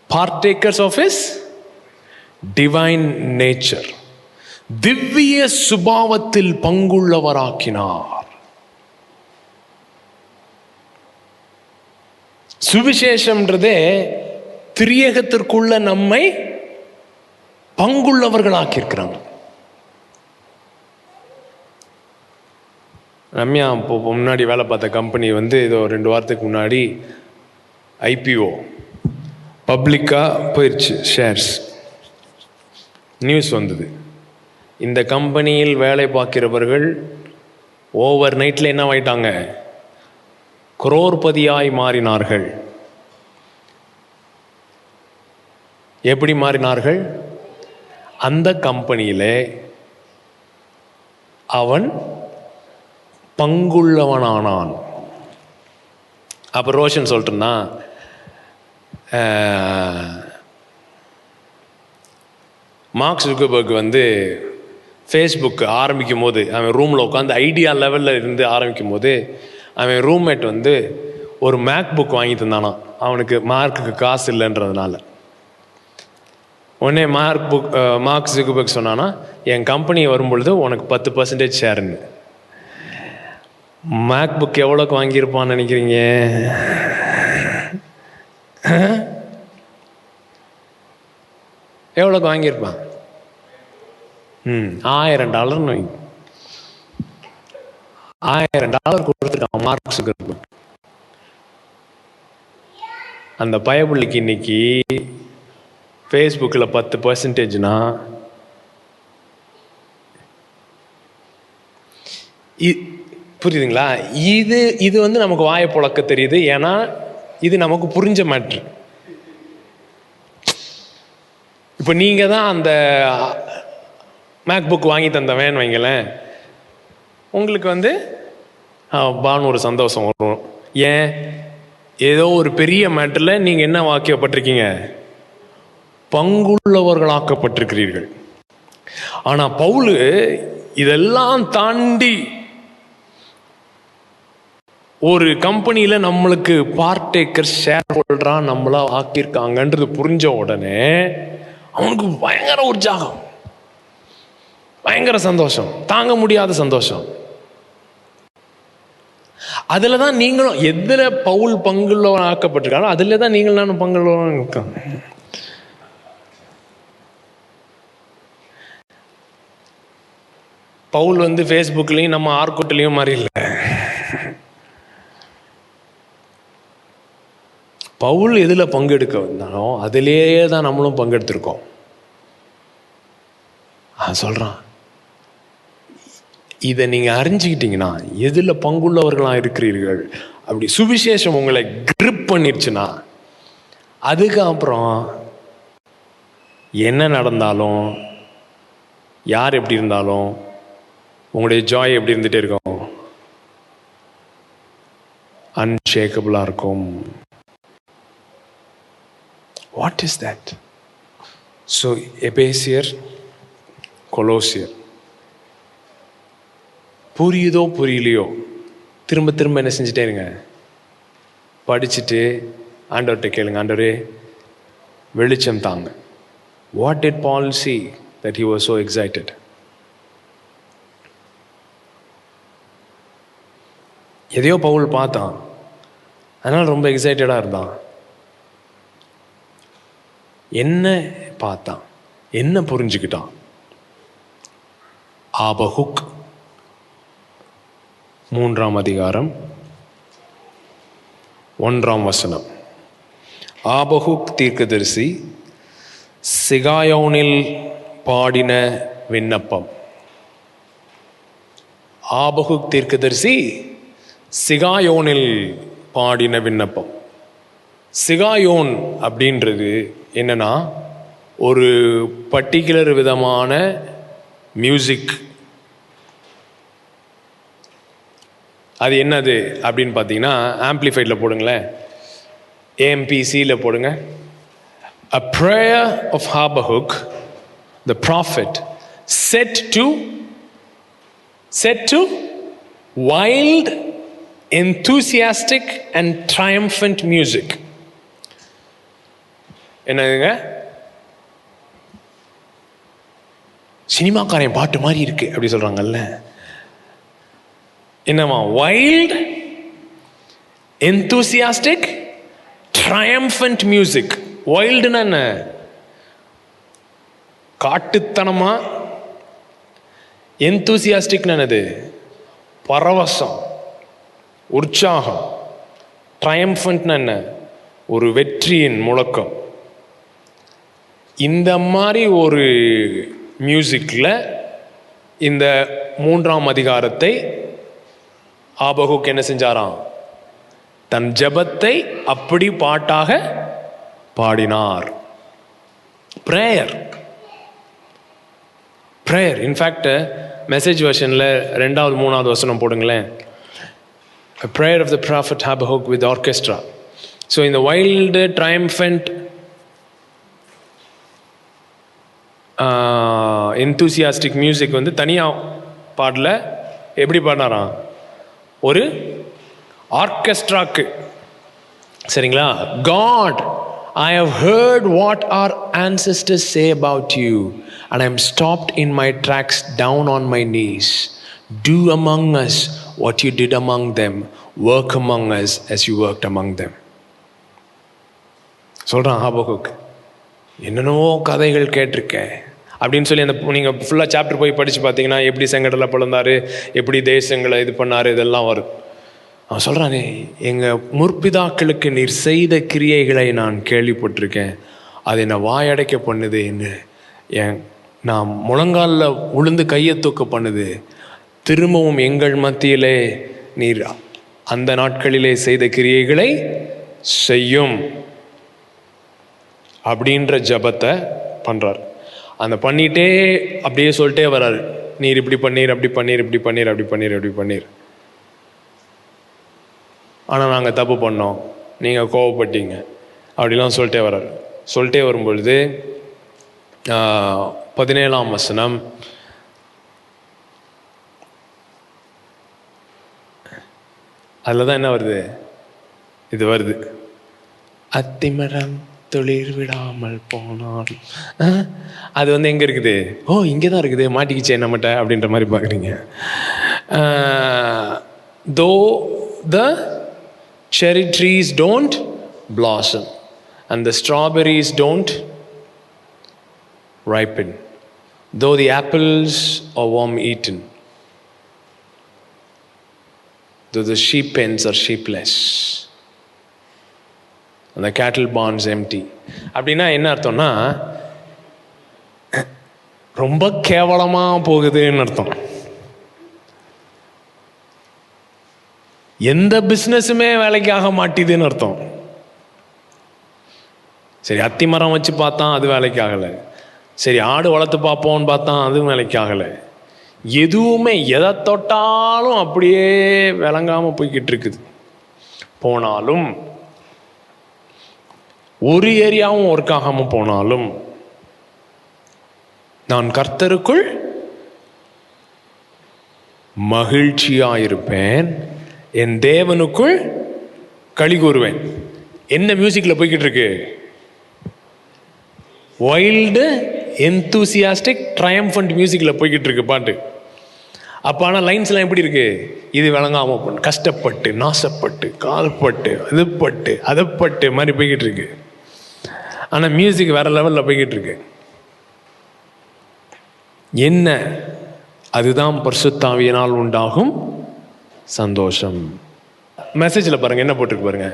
partakers of his divine nature, திவ்ய சுபாவத்தில் பங்குள்ளவராக்கினார். சுவிசேஷம்ன்றதே திரியகத்திற்குள்ள நம்மை பங்குள்ளவர்களாக்கி இருக்கிறாங்க. ரம்யா முன்னாடி வேலை பார்த்த கம்பெனி இதோ 2 வாரத்துக்கு முன்னாடி IPO பப்ளிக்காக போயிடுச்சு. ஷேர்ஸ் நியூஸ் வந்தது. இந்த கம்பெனியில் வேலை பார்க்கிறவர்கள் ஓவர் நைட்டில் என்ன ஆயிட்டாங்க? குரோர்பதியாய் மாறினார்கள். எப்படி மாறினார்கள்? அந்த கம்பெனியில் அவன் பங்குள்ளவனானான். அப்போ ரோஷன் சொல்லிட்டுனா, மார்க் ஜுக்கர்பர்க் ஃபேஸ்புக் ஆரம்பிக்கும் போது அவன் ரூமில் உட்காந்து ஐடியா லெவலில் இருந்து ஆரம்பிக்கும் போது அவன் ரூம்மேட் ஒரு மேக் புக் வாங்கி தந்தானா. அவனுக்கு மார்க்குக்கு காசு இல்லைன்றதுனால. உடனே மார்க் ஜுக்கர்பர்க் சொன்னானா, என் கம்பெனி வரும்பொழுது உனக்கு 10% ஷேருன்னு. மேக் புக் எவ்வளோக்கு வாங்கியிருப்பான்னு நினைக்கிறீங்க? எவ்வளோக்கு வாங்கியிருப்பான்? $1000 வாங்கி $1000 கொடுத்துருக்கான் மார்க் ஜுக்கர்பர்க். அந்த பயபுள்ளிக்கு இன்னைக்கு ஃபேஸ்புக்கில் 10%னா புரியுதுங்களா? இது நமக்கு வாயை புழக்க தெரியுது. ஏன்னா இது நமக்கு புரிஞ்ச மேட்ரு. இப்போ நீங்கள் தான் அந்த மேக் புக் வாங்கி தந்தவன் வைங்களேன், உங்களுக்கு பான்னு ஒரு சந்தோஷம் வரும். ஏன்? ஏதோ ஒரு பெரிய மேட்டரில் நீங்கள் என்ன வாக்கியப்பட்டிருக்கீங்க? பங்குள்ளவர்களாக்கப்பட்டிருக்கிறீர்கள். ஆனால் பவுல் இதெல்லாம் தாண்டி ஒரு கம்பெனியில் நம்மளுக்கு பார்ட்டேக்கர் ஷேர் ஹோல்டரா நம்மளா ஆக்கியிருக்காங்கன்றது புரிஞ்ச உடனே அவனுக்கு பயங்கர உற்சாகம், பயங்கர சந்தோஷம், தாங்க முடியாத சந்தோஷம். அதுல தான் நீங்களும் எதுல பவுல் பங்குள்ளவன் ஆக்கப்பட்டிருக்காலும் அதுல தான் நீங்கள் நானும் பங்குள்ளவன் இருக்காங்க. பவுல் ஃபேஸ்புக்லையும் நம்ம ஆர்குட்லையும் மாதிரி இல்லை. பவுல் எதில் பங்கெடுக்க வந்தாலும் அதிலேயே தான் நம்மளும் பங்கெடுத்திருக்கோம். சொல்கிறான், இதை நீங்கள் அறிஞ்சிக்கிட்டீங்கன்னா எதில் பங்குள்ளவர்களாக இருக்கிறீர்கள். அப்படி சுவிசேஷம் உங்களை கிரிப் பண்ணிருச்சுன்னா அதுக்கப்புறம் என்ன நடந்தாலும் யார் எப்படி இருந்தாலும் உங்களுடைய ஜாய் எப்படி இருந்துகிட்டே இருக்கும்? அன்ஷேக்கபிளாக இருக்கும். What is that? So, எபேசியர், கொலோசியர், புரியுதோ புரியலையோ திரும்ப திரும்ப என்ன செஞ்சுட்டே இருங்க, படிச்சுட்டு ஆண்டவர்கிட்ட கேளுங்க, ஆண்டவரே வெளிச்சம் தாங்க. What did Paul see that he was so excited? எதையோ பவுல் பார்த்தான், அதனால் ரொம்ப எக்ஸைட்டடாக இருந்தான். என்ன பார்த்தான், என்ன புரிஞ்சுக்கிட்டான்? ஆபகுக் 3ஆம் அதிகாரம் 1ஆம் வசனம். ஆபகுக் தீர்க்கதரிசி சிகாயோனில் பாடின விண்ணப்பம். ஆபகுக் தீர்க்கதரிசி சிகாயோனில் பாடின விண்ணப்பம். சிகாயோன் அப்படின்றது என்னன்னா ஒரு பர்டிகுலர் விதமான மியூசிக். அது என்னது அப்படின்னு பார்த்தீங்கன்னா, ஆம்ப்ளிஃபைடில் போடுங்களேன், ஏஎம்பிசியில் போடுங்க. A prayer of Habakkuk, the prophet, set to wild, enthusiastic and triumphant music. என்னதுங்க? சினிமாக்காரன் பாட்டு மாதிரி இருக்கு அப்படி சொல்றாங்கல்ல. என்னமா? Wild, enthusiastic, triumphant music. வைல்டுன்னா என்ன? காட்டுத்தனமா. எந்தூசியாஸ்டிக் என்னது? பரவசம், உற்சாகம். ட்ரையம்ஃபன்ட்னா என்ன? ஒரு வெற்றியின் முழக்கம். இந்த மாதிரி ஒரு மியூசிக்கில் இந்த 3ஆம் அதிகாரத்தை ஆபகுக் என்ன செஞ்சாராம்? தன் ஜெபத்தை அப்படி பாட்டாக பாடினார். பிரேயர். இன்ஃபேக்ட் மெசேஜ் வெர்ஷனில் 2வது 3வது வசனம் போடுங்களேன். A prayer of the prophet Habakkuk with orchestra. So in the wild, triumphant, enthusiastic music வந்து தனியாக பாடல, எப்படி பாடினாராம்? ஒரு ஆர்கெஸ்ட்ராக்கு. சரிங்களா? God, I have heard what our ancestors say about you, and I am stopped in my tracks down on my knees. Do among us what you did among them. Work among us as you worked among them. சொல்கிறான் ஹாபகுக், என்னென்னவோ கதைகள் கேட்டிருக்கேன் அப்படின்னு சொல்லி. அந்த நீங்கள் ஃபுல்லாக சாப்டர் போய் படித்து பார்த்தீங்கன்னா எப்படி செங்கடலை பிளந்தாரு, எப்படி தேசங்களை இது பண்ணார், இதெல்லாம் வரும். அவன் சொல்கிறானே, எங்கள் முற்பிதாக்களுக்கு நீர் செய்த கிரியைகளை நான் கேள்விப்பட்டிருக்கேன், அது என்னை வாயடைக்க பண்ணுது, நான் முழங்காலில் உளுந்து கையை தூக்க பண்ணுது. திரும்பவும் எங்கள் மத்தியிலே நீர் அந்த நாட்களிலே செய்த கிரியைகளை செய்யும் அப்படின்ற ஜபத்தை பண்ணுறார். அந்த பண்ணிகிட்டே அப்படியே சொல்லிட்டே வர்றாரு, நீர் இப்படி பண்ணீர், அப்படி பண்ணீர், இப்படி பண்ணீர், அப்படி பண்ணீர், அப்படி பண்ணீர். ஆனால் நாங்கள் தப்பு பண்ணோம், நீங்கள் கோவப்பட்டீங்க அப்படிலாம் சொல்லிட்டே வர்றாரு. சொல்லிட்டே வரும்பொழுது 17ஆம் வசனம், அதில் தான் என்ன வருது? இது வருது, அத்திமரம் தொழில் விடாமல் போனால். அது வந்து எங்கே இருக்குது? ஓ, இங்கே தான் இருக்குது, மாட்டிக்கிச்சே நம்மகிட்ட அப்படின்ற மாதிரி பார்க்குறீங்க. Though the cherry trees don't blossom and the strawberries don't ripen, though the apples are worm eaten, though the sheep pens are sheepless and the cattle barns empty. அப்படின்னா என்ன அர்த்தம்னா, ரொம்ப கேவலமாக போகுதுன்னு அர்த்தம். எந்த பிஸ்னஸுமே வேலைக்கு ஆக மாட்டேதுன்னு அர்த்தம். சரி, அத்தி மரம் வச்சு பார்த்தான், அது வேலைக்கு ஆகலை. சரி, ஆடு வளர்த்து பார்ப்போம்னு பார்த்தான், அதுவும் வேலைக்கு ஆகலை. எதுவுமே எதை தொட்டாலும் அப்படியே விளங்காமல் போய்கிட்டு இருக்குது. போனாலும் ஒரு ஏரியாவும் ஒர்க் ஆகாமல் போனாலும், நான் கர்த்தருக்குள் மகிழ்ச்சியாயிருப்பேன், என் தேவனுக்குள் களி கூறுவேன். என்ன மியூசிக்கில் போய்கிட்டு இருக்கு? வைல்டு, எந்தூசியாஸ்டிக், ட்ரையம்ஃபன்ட் மியூசிக்கில் போய்கிட்டு இருக்கு பாட்டு. அப்போ ஆனால் லைன்ஸ்லாம் எப்படி இருக்கு? இது விளங்காமல் பண்ணு, கஷ்டப்பட்டு, நாசப்பட்டு, கால்பட்டு, இதுப்பட்டு, அதைப்பட்டு மாதிரி போய்கிட்டு இருக்கு. ஆனால் மியூசிக் வேற லெவலில் போய்கிட்டு இருக்கு. என்ன? அதுதான் பரிசுத்தாவியினால் உண்டாகும் சந்தோஷம். மெசேஜில் பாருங்க, என்ன போட்டிருக்கு பாருங்க,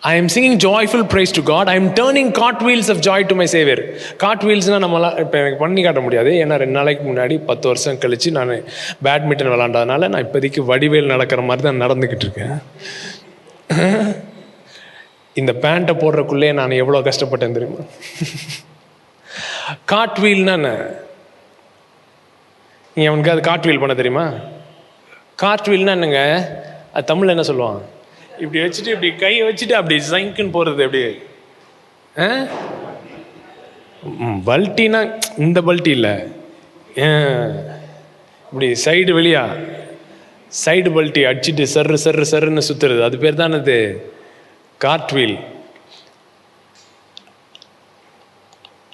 I am singing joyful praise to God. I am turning cartwheels of joy to my Savior. Cartwheelsனால் நம்மளாம் இப்போ எனக்கு பண்ணி காட்ட முடியாது. ஏன்னா 2 நாளைக்கு முன்னாடி 10 வருஷம் கழித்து நான் பேட்மிண்டன் விளாண்டதுனால நான் இப்போதைக்கு வடிவேல் நடக்கிற மாதிரி தான் நடந்துக்கிட்டு இருக்கேன். இந்த பேண்ட்டை போடுறக்குள்ளே நான் எவ்வளோ கஷ்டப்பட்டேன் தெரியுமா? காட்வீல்னா என்ன? நீங்கள் அவனுக்கு அது காட்வீல் பண்ண தெரியுமா? காட்வீல்னா என்னங்க? அது தமிழில் என்ன சொல்லுவான்? இப்படி வச்சுட்டு இப்படி கையை வச்சுட்டு அப்படி சைக்குன்னு போகிறது. எப்படி பல்ட்டினா இந்த பல்ட்டி இல்லை, இப்படி சைடு வெளியா சைடு பல்ட்டி அடிச்சுட்டு சர்ரு சர்ரு சர்ருன்னு சுற்றுறது, அது பேர் தான் அது cartwheel.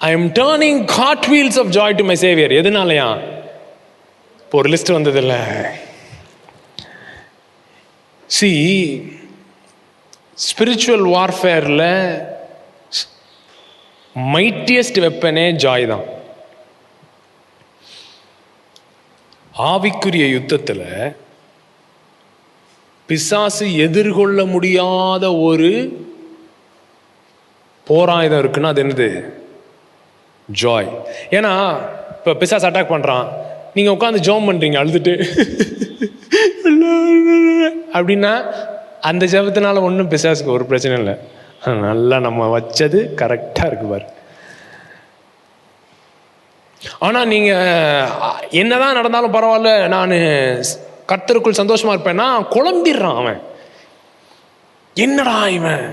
I am turning cartwheels of joy to my saviour. எதுனாலயா? இப்போ ஒரு லிஸ்ட் வந்ததில்ல. See, ஸ்பிரிச்சுவல் வார்ஃபேரில் மைட்டியஸ்ட் வெப்பனே ஜாய் தான். ஆவிக்குரிய யுத்தத்தில் பிசாசு எதிர்கொள்ள முடியாத ஒரு போராயுதம் இருக்குன்னா அது என்னது? ஜாய். ஏன்னா இப்போ பிசாசு அட்டாக் பண்ணுறான், நீங்கள் உட்காந்து ஜெபம் பண்ணுறீங்க அழுதுட்டு அப்படின்னா அந்த ஜெபத்தினால ஒன்றும் பிசாசுக்கு ஒரு பிரச்சனை இல்லை. நல்லா நம்ம வச்சது கரெக்டாக இருக்கு பாரு. ஆனால் நீங்கள் என்னதான் நடந்தாலும் பரவாயில்ல, நான் கர்த்தருக்குள் சந்தோஷமா இருப்பேன்னா குழம்பிடுறான் அவன். என்னடா இவன்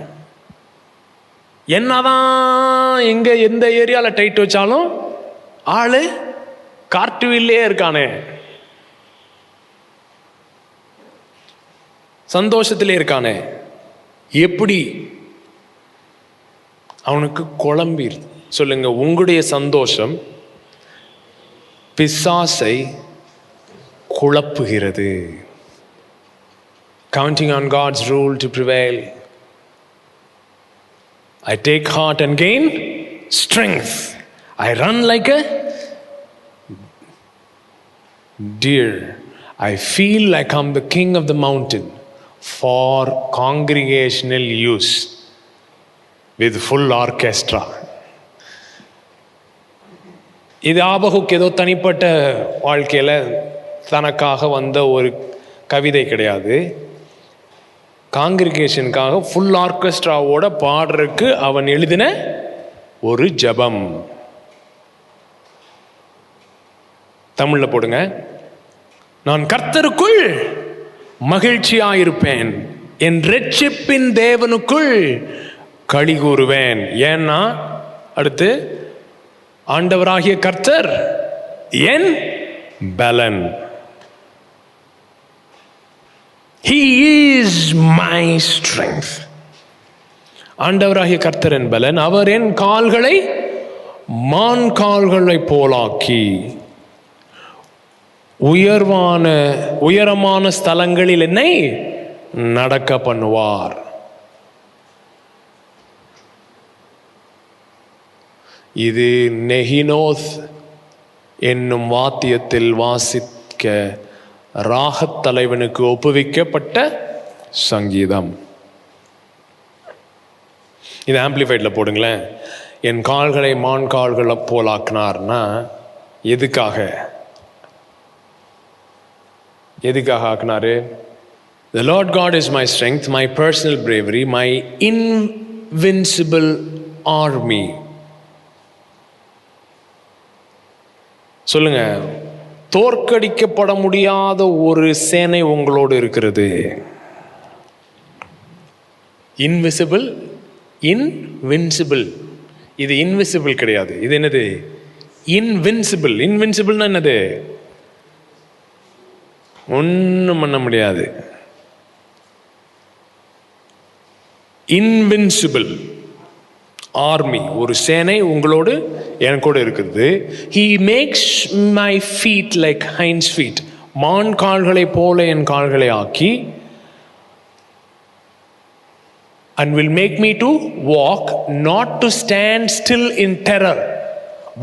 என்னதான் எந்த ஏரியாவில் டைட் வச்சாலும் ஆளு கார்ட்டுவில்லே இருக்கானே, சந்தோஷத்திலே இருக்கானே, எப்படி அவனுக்கு குழம்பிரு? சொல்லுங்க, உங்களுடைய சந்தோஷம் பிசாசை குழப்புகிறது. Counting on God's rule to prevail. I take heart and gain strength. I run like a deer. I feel like I'm the king of the mountain for congregational use with full orchestra. இது ஆபகுக்கு ஏதோ தனிப்பட்ட வாழ்க்கையில் தனக்காக வந்த ஒரு கவிதை கிடையாது. காங்கிரிகேஷனுக்காக ஃபுல் ஆர்கெஸ்ட்ராவோட பாடுறதுக்கு அவன் எழுதின ஒரு ஜபம். தமிழில் போடுங்க. நான் கர்த்தருக்குள் மகிழ்ச்சியாயிருப்பேன், என் இரட்சிப்பின் தேவனுக்குள் களி கூறுவேன். ஏன்னா அடுத்து, ஆண்டவராகிய கர்த்தர் என் பலன். He is my strength. ஆண்டவராகிய கர்த்தர் என் பலன், அவர் என் கால்களை மான் கால்களை போலாக்கி உயரமான ஸ்தலங்களில் என்னை நடக்க பண்ணுவார். இது நெஹினோத் என்னும் வாத்தியத்தில் வாசிக்க ராகத் தலைவனுக்கு ஒப்புவிக்கப்பட்ட சங்கீதம். இது ஆம்பிளிஃபைட்ல போடுங்களேன். என் கால்களை மான் கால்களை போலாக்கினார்னா எதுக்காக ஆக்கினாரு? The Lord God is my strength, my personal bravery, my invincible army. சொல்லுங்க, தோற்கடிக்கப்பட முடியாத ஒரு சேனை உங்களோடு இருக்கிறது. Invisible, invincible. இது இன்விசிபிள் கிடையாது. இது என்னது? இன்வின்சிபிள். இன்வின்சிபிள்னா என்னது? ஒன்றும் பண்ண முடியாது. இன்வின்சிபிள் ஆர்மி, ஒரு சேனை உங்களோடு எனக்கூட இருக்குது. He makes my feet like hinds feet. மான் கால்களை போல என் கால்களை ஆக்கி, and will make me to walk, not to stand still in terror,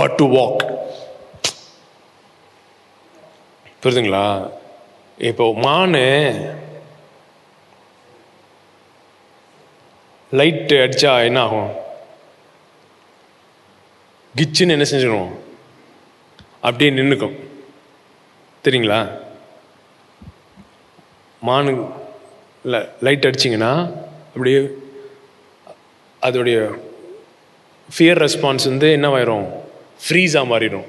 but to walk. புரியுதுங்களா? இப்போ மானு லைட் அடித்தா என்ன ஆகும்? கிச்சுன்னு என்ன செஞ்சிடும்? அப்படியே நின்றுக்கும். தெரியுங்களா? மானு லைட் அடிச்சிங்கன்னா அப்படியே அதோடைய ஃபியர் ரெஸ்பான்ஸ் வந்து என்னவாயிரும்? ஃப்ரீஸாக மாறிடும்.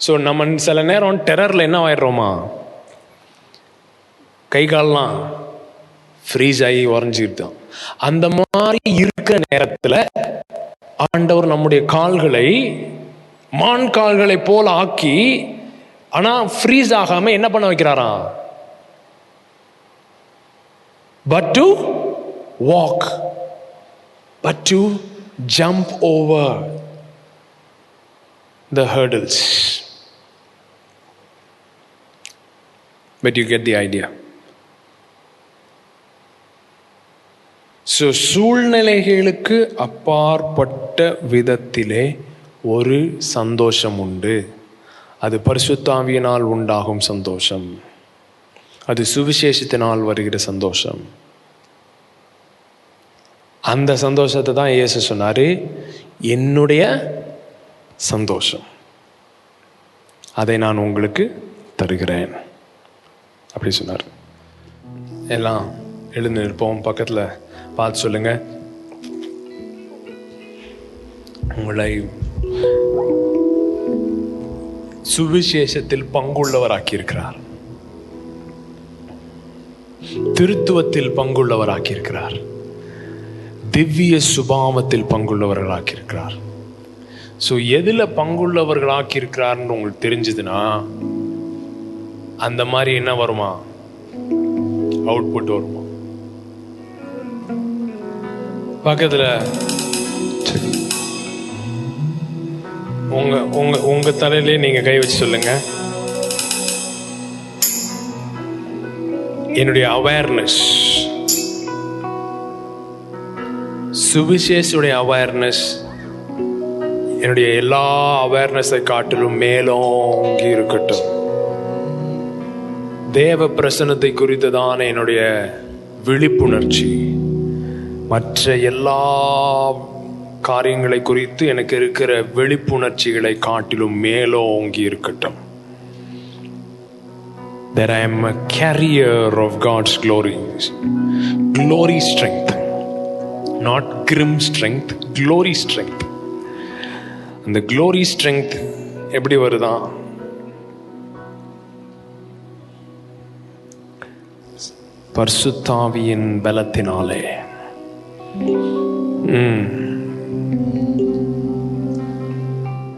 ஸோ நம்ம சில நேரம் டெரரில் என்ன ஆயிடுறோமா, கை கால்லாம் ஃப்ரீஸ் ஆகி உறைஞ்சிக்கிட்டு தான். அந்த மாதிரி இருக்கிற நேரத்தில் ஆண்டவர் நம்முடைய கால்களை மான் கால்களை போல ஆக்கி, ஆனால் ஃப்ரீஸ் ஆகாமல் என்ன பண்ண வைக்கிறாராம்? But to walk, but to jump over the hurdles. But you get the idea. So சூழ்நிலைகளுக்கு அப்பாற்பட்ட விதத்திலே ஒரு சந்தோஷம் உண்டு. அது பரிசுத்த ஆவியினால் உண்டாகும் சந்தோஷம். அது சுவிசேஷத்தினால் வருகிற சந்தோஷம். அந்த சந்தோஷத்தை தான் இயேசு சொன்னார், என்னுடைய சந்தோஷம், அதை நான் உங்களுக்கு தருகிறேன் அப்படி சொன்னார். எல்லாம் எழுந்து நிற்போம். பக்கத்தில் பார்த்து சொல்லுங்க, உங்களை சுவிசேஷத்தில் பங்குள்ளவராக்கி இருக்கிறார், திருத்துவத்தில் பங்குள்ளவராக்கி இருக்கிறார், திவ்ய சுபாவத்தில் பங்குள்ளவர்களாக்கி இருக்கிறார். ஸோ எதில் பங்குள்ளவர்களாக்கி இருக்கிறார்னு உங்களுக்கு தெரிஞ்சதுன்னா அந்த மாதிரி என்ன வருமா? அவுட்புட் வருமா? பக்கத்தில் உங்க உங்க உங்க தலையிலே நீங்க கை வச்சு சொல்லுங்க, என்னுடைய அவேர்னஸ், சுவிசேஷுடைய அவேர்னஸ் என்னுடைய எல்லா அவேர்னஸை காட்டிலும் மேலோங்கி இருக்கட்டும். தேவ பிரசன்னத்தை குறித்ததான என்னுடைய விழிப்புணர்ச்சி மற்ற எல்லா காரியங்களை குறித்து எனக்கு இருக்கிற விழிப்புணர்ச்சிகளை காட்டிலும் மேலோங்கி இருக்கட்டும். That I am a carrier of God's glory. Glory strength. Not grim strength, glory strength. அந்த glory strength எப்படி வருதா? பரிசுத்த ஆவியின் பலத்தினாலே.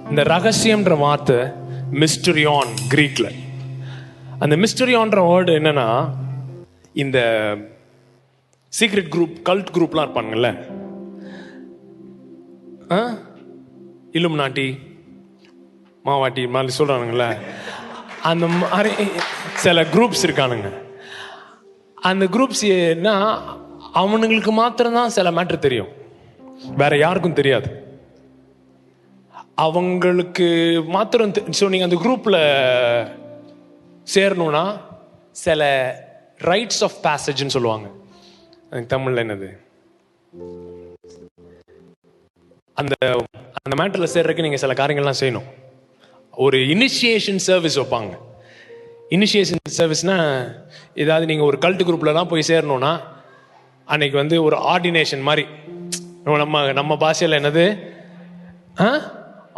இந்த ரகசியம்ன்ற வார்த்தை மிஸ்டரியான் கிரீக்ல. அந்த மிஸ்டரியான்ற வேர்டு என்னன்னா, இந்த சீக்ரெட் குரூப், கல்ட் குரூப்லாம் இருப்பாங்கல்ல, இலுமினாட்டி, மாவாட்டி மாதிரி சொல்றானுங்கல்ல, அந்த மாதிரி சில குரூப்ஸ் இருக்கானுங்க. அந்த குரூப்ஸ் என்ன, அவனுங்களுக்கு மாத்திரம்தான் சில மேட்ரு தெரியும், வேற யாருக்கும் தெரியாது. அவங்களுக்கு மாத்திரம். ஸோ நீங்கள் அந்த குரூப்பில் சேரணும்னா சில ரைட்ஸ் ஆஃப் பேசேஜ்னு சொல்லுவாங்க. தமிழில் என்னது, அந்த அந்த மேட்டரில் சேர்றதுக்கு நீங்கள் சில காரியங்கள்லாம் செய்யணும். ஒரு இனிஷியேஷன் சர்வீஸ் வைப்பாங்க. இனிஷியேஷன் சர்வீஸ்னா, ஏதாவது நீங்கள் ஒரு கல்ட் குரூப்லலாம் போய் சேரணும்னா அன்னைக்கு வந்து ஒரு ஆர்டினேஷன் மாதிரி, நம்ம பாஷையில் என்னது,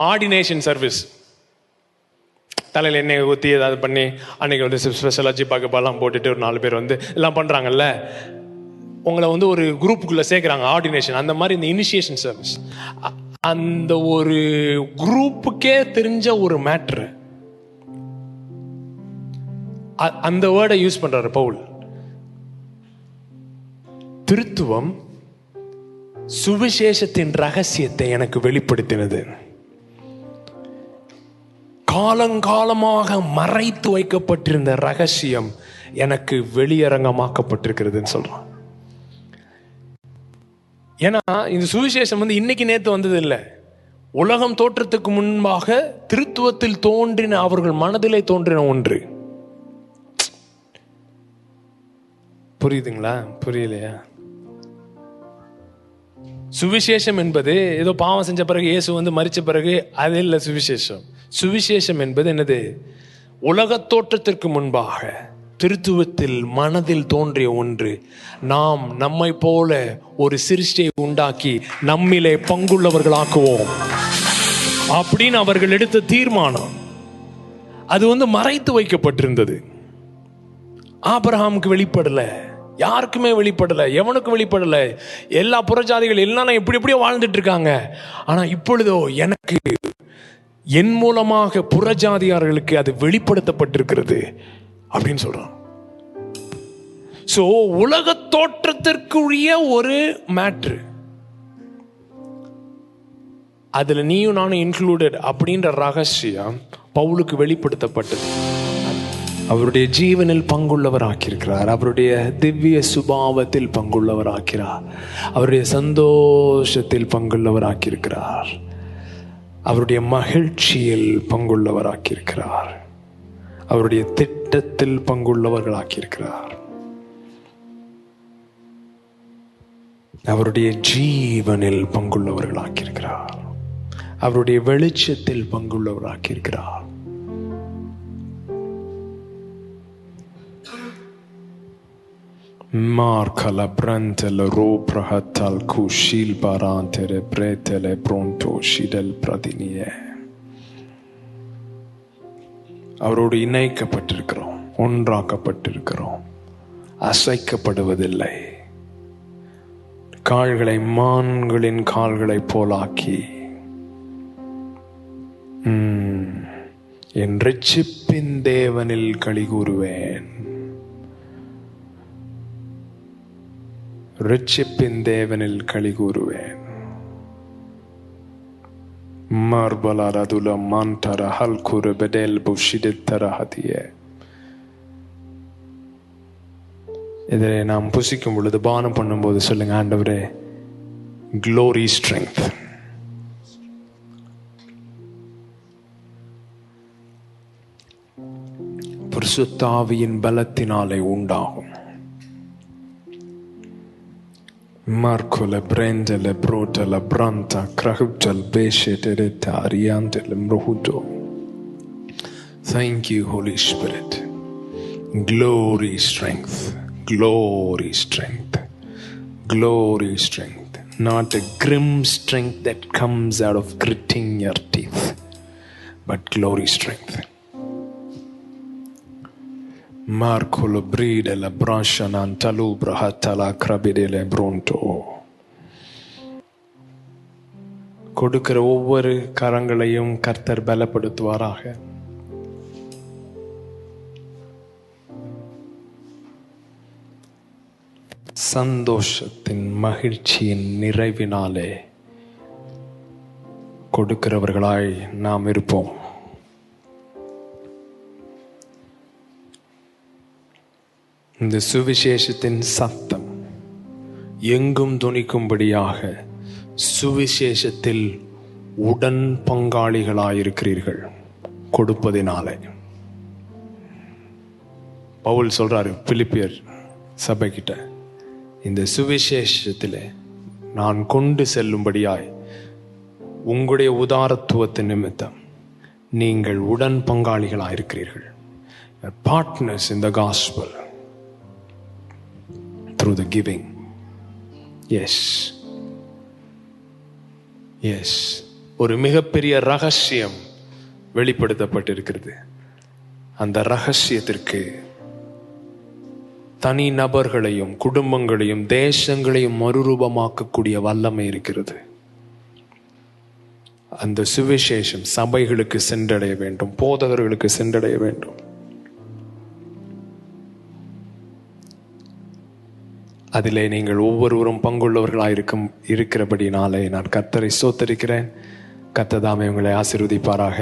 ஆர்டினேஷன் சர்வீஸ். தலையில் எண்ணெய் ஊற்றி ஏதாவது பண்ணி அன்னைக்கு வந்து ஸ்பெஷலாக ஜிப்பாக்கெல்லாம் போட்டுட்டு ஒரு 4 பேர் வந்து எல்லாம் பண்ணுறாங்கல்ல, உங்களை வந்து ஒரு குரூப்புக்குள்ளே சேர்க்குறாங்க, ஆர்டினேஷன். அந்த மாதிரி இந்த இனிஷியேஷன் சர்வீஸ், அந்த ஒரு குரூப்புக்கே தெரிஞ்ச ஒரு மேட்ரு, அந்த வேர்டை யூஸ் பண்றாரு பவுல். திருத்துவம் சுவிசேஷத்தின் ரகசியத்தை எனக்கு வெளிப்படுத்தினது, காலங்காலமாக மறைத்து வைக்கப்பட்டிருந்த ரகசியம் எனக்கு வெளியரங்கமாக்கப்பட்டிருக்கிறதுன்னு சொல்றான். ஏன்னா இந்த சுவிசேஷம் வந்து இன்னைக்கு நேத்து வந்தது இல்லை. உலகம் தோற்றத்துக்கு முன்பாக திருத்துவத்தில் தோன்றின, அவர்கள் மனதிலே தோன்றின ஒன்று. புரியுதுங்களா? புரியலையா? சுவிசேஷம் என்பது ஏதோ பாவம் செஞ்ச பிறகு இயேசு வந்து மரிச்ச பிறகு அது இல்லை சுவிசேஷம். சுவிசேஷம் என்பது என்னது? உலகத் தோற்றத்திற்கு முன்பாக திருத்துவத்தில் மனதில் தோன்றிய ஒன்று. நாம் நம்மை போல ஒரு சிருஷ்டியை உண்டாக்கி நம்மிலே பங்குள்ளவர்களாக்குவோம் அப்படின்னு அவர்கள் எடுத்த தீர்மானம். அது வந்து மறைத்து வைக்கப்பட்டிருந்தது. ஆபிரகாமுக்கு வெளிப்படல, யாருக்குமே வெளிப்படல, எவனுக்கும் வெளிப்படல. எல்லா புறஜாதிகள் எல்லாம் எப்படி எப்படியோ வாழ்ந்துட்டு இருக்காங்க. ஆனா இப்பொழுதோ எனக்கு என் மூலமாக புறஜாதியார்களுக்கு அது வெளிப்படுத்தப்பட்டிருக்கிறது அப்படின்னு சொல்றான். சோ உலக தோற்றத்திற்குரிய ஒரு மேட்ரு, அதுல நீயும் நானும் இன்க்ளூடட் அப்படின்ற ரகசியம் பவுலுக்கு வெளிப்படுத்தப்பட்டது. அவருடைய ஜீவனில் பங்குள்ளவர் ஆக்கியிருக்கிறார், அவருடைய திவ்ய சுபாவத்தில் பங்குள்ளவர் ஆக்கிறார், அவருடைய சந்தோஷத்தில் பங்குள்ளவர் ஆக்கியிருக்கிறார், அவருடைய மகிழ்ச்சியில் பங்குள்ளவர் ஆக்கியிருக்கிறார், அவருடைய திட்டத்தில் பங்குள்ளவர்கள் ஆக்கியிருக்கிறார், அவருடைய ஜீவனில் பங்குள்ளவர்கள் ஆக்கியிருக்கிறார், அவருடைய வெளிச்சத்தில் பங்குள்ளவர் ஆக்கியிருக்கிறார். Marcala brantele roprahatal kushil barantere bretele pronto shidel pradinie. அவரோடு இணைக்கப்பட்டிருக்கிறோம், ஒன்றாக்கப்பட்டிருக்கிறோம், அசைக்கப்படுவதில்லை. கால்களை மான்களின் கால்களை போலாக்கி என் ரட்சிப்பின் தேவனில் களி கூறுவேன். ரட்சிப்பின் தேவனில் களி கூறுவேன். மார்பலாரதுல மான்டர ஹல்குரு பெடேல் புஷிதர ஹதிய. இதை நாம் புசிக்கும் பொழுது, பானம் பண்ணும்போது சொல்லுங்க, ஆண்டவரே க்ளோரி ஸ்ட்ரெங்த், பரிசுத்த ஆவியின் பலத்தினாலே உண்டாகும். Marcole brendele brotele branta krahutel beshetereta ariantele mrohuto. Thank you, Holy Spirit. Glory, strength, glory, strength, glory, strength. Not a grim strength that comes out of gritting your teeth, but glory, strength. Marcolo bride la brascia nantalubra hatala crabidele bronto. கொடுக்கிற ஒவ்வொரு கரங்களையும் கர்த்தர் பலப்படுத்துவாராக. சந்தோஷத்தின் மகிழ்ச்சியின் நிறைவினாலே கொடுக்கிறவர்களாய் நாம் இருப்போம். இந்த சுவிசேஷத்தின் சத்தம் எங்கும் துணிக்கும்படியாக சுவிசேஷத்தில் உடன் பங்காளிகளாயிருக்கிறீர்கள் கொடுப்பதினாலே. பவுல் சொல்றாரு பிலிப்பியர் சபை கிட்ட, இந்த சுவிசேஷத்திலே நான் கொண்டு செல்லும்படியாய் உங்களுடைய உதாரத்துவத்தின் நிமித்தம் நீங்கள் உடன் பங்காளிகளாயிருக்கிறீர்கள். Partners in the gospel through the giving. Yes, yes. ஒரு மிகப்பெரிய ரகசியம் வெளிப்படுத்தப்பட்டிருக்கிறது. அந்த ரகசியத்திற்கு தனி நபர்களையும் குடும்பங்களையும் தேசங்களையும் மறுரூபமாக்கக்கூடிய வல்லமை இருக்கிறது. அந்த சுவிசேஷம் சபைகளுக்கு சென்றடைய வேண்டும், போதகர்களுக்கு சென்றடைய வேண்டும். அதிலே நீங்கள் ஒவ்வொருவரும் பங்குள்ளவர்களாக இருக்கிறபடினாலே நான் கர்த்தரை ஸ்தோத்திரிக்கிறேன். கர்த்தர் தாமே உங்களை ஆசீர்வதிப்பாராக.